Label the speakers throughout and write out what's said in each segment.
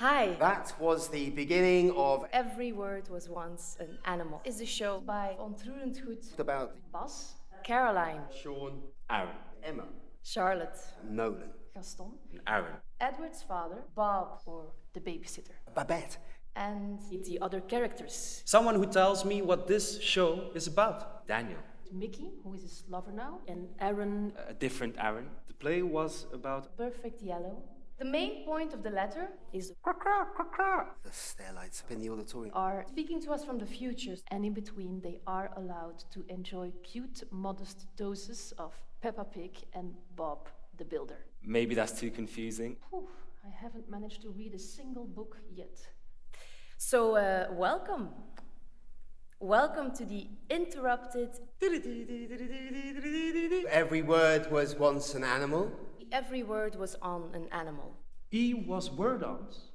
Speaker 1: Hi.
Speaker 2: That was the beginning of
Speaker 1: Every Word Was Once an Animal is a show by Ontroerend Goed.
Speaker 2: about
Speaker 1: Bas, Caroline,
Speaker 2: Sean,
Speaker 3: Aaron.
Speaker 2: Emma,
Speaker 1: Charlotte,
Speaker 2: Nolan,
Speaker 1: Gaston,
Speaker 3: Aaron.
Speaker 1: Edward's father, Bob, or the babysitter,
Speaker 2: Babette.
Speaker 1: and the other characters.
Speaker 4: Someone who tells me what this show is about.
Speaker 3: Daniel.
Speaker 1: Mickey, who is his lover now, and Aaron,
Speaker 3: A different Aaron.
Speaker 4: The play was about
Speaker 1: perfect yellow. The main point of the letter is
Speaker 2: The stairlights up in the auditorium.
Speaker 1: are speaking to us from the futures, and in between they are allowed to enjoy cute, modest doses of Peppa Pig and Bob the Builder.
Speaker 3: Maybe that's too confusing.
Speaker 1: Whew, I haven't managed to read a single book yet. So, welcome. Welcome to the interrupted.
Speaker 2: Every word was once an animal.
Speaker 1: Every word was on an animal.
Speaker 4: E was word ons.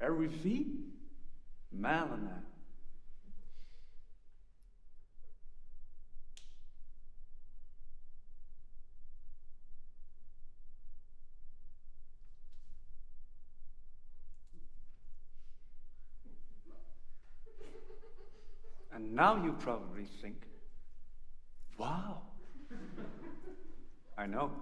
Speaker 4: RV Malena. And now you probably think, wow. I know.